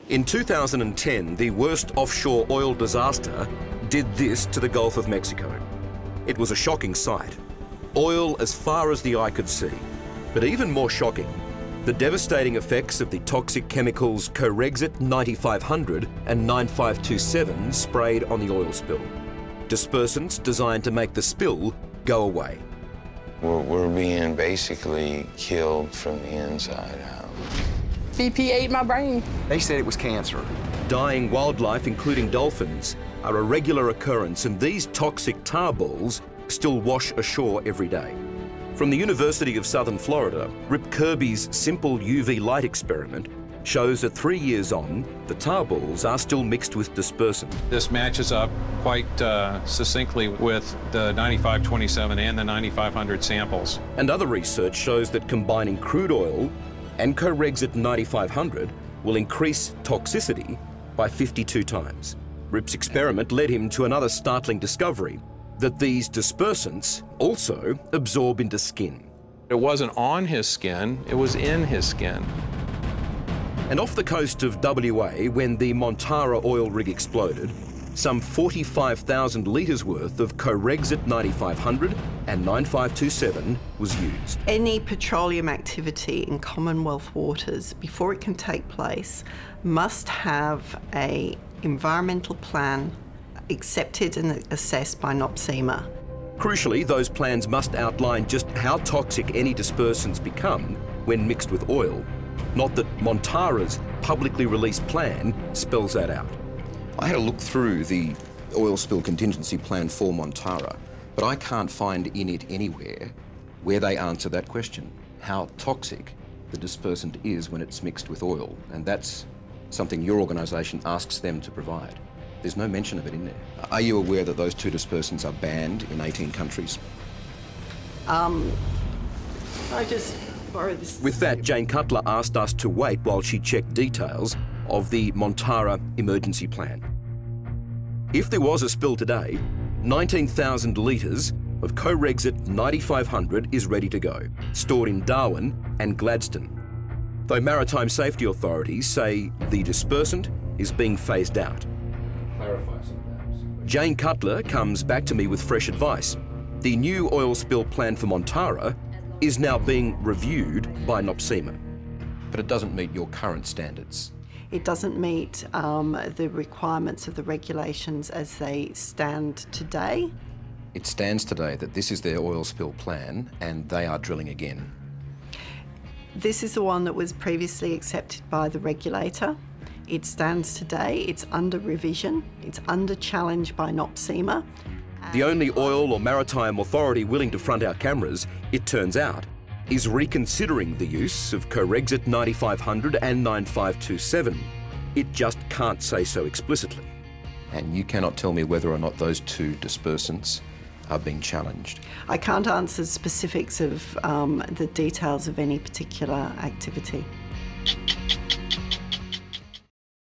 In 2010, the worst offshore oil disaster did this to the Gulf of Mexico. It was a shocking sight. Oil as far as the eye could see. But even more shocking, the devastating effects of the toxic chemicals Corexit 9500 and 9527 sprayed on the oil spill. Dispersants designed to make the spill go away. We're being basically killed from the inside out. BP ate my brain. They said it was cancer. Dying wildlife, including dolphins, are a regular occurrence, and these toxic tar balls still wash ashore every day. From the University of Southern Florida, Rip Kirby's simple UV light experiment shows that 3 years on, the tar balls are still mixed with dispersant. This matches up quite succinctly with the 9527 and the 9500 samples. And other research shows that combining crude oil and Corexit 9500 will increase toxicity by 52 times. Rip's experiment led him to another startling discovery, that these dispersants also absorb into skin. It wasn't on his skin, it was in his skin. And off the coast of WA, when the Montara oil rig exploded, some 45,000 litres worth of Corexit 9500 and 9527 was used. Any petroleum activity in Commonwealth waters, before it can take place, must have an environmental plan accepted and assessed by NOPSEMA. Crucially, those plans must outline just how toxic any dispersants become when mixed with oil. Not that Montara's publicly released plan spells that out. I had a look through the oil spill contingency plan for Montara, but I can't find in it anywhere where they answer that question, how toxic the dispersant is when it's mixed with oil. And that's something your organisation asks them to provide. There's no mention of it in there. Are you aware that those two dispersants are banned in 18 countries? I just borrow this. With that, Jane Cutler asked us to wait while she checked details of the Montara emergency plan. If there was a spill today, 19,000 litres of Corexit 9500 is ready to go, stored in Darwin and Gladstone. Though maritime safety authorities say the dispersant is being phased out. Jane Cutler comes back to me with fresh advice. The new oil spill plan for Montara is now being reviewed by NOPSEMA. But it doesn't meet your current standards. It doesn't meet the requirements of the regulations as they stand today. It stands today that this is their oil spill plan and they are drilling again. This is the one that was previously accepted by the regulator. It stands today, it's under revision, it's under challenge by NOPSEMA. The only oil or maritime authority willing to front our cameras, it turns out, is reconsidering the use of Corexit 9500 and 9527. It just can't say so explicitly. And you cannot tell me whether or not those two dispersants are being challenged. I can't answer specifics of the details of any particular activity.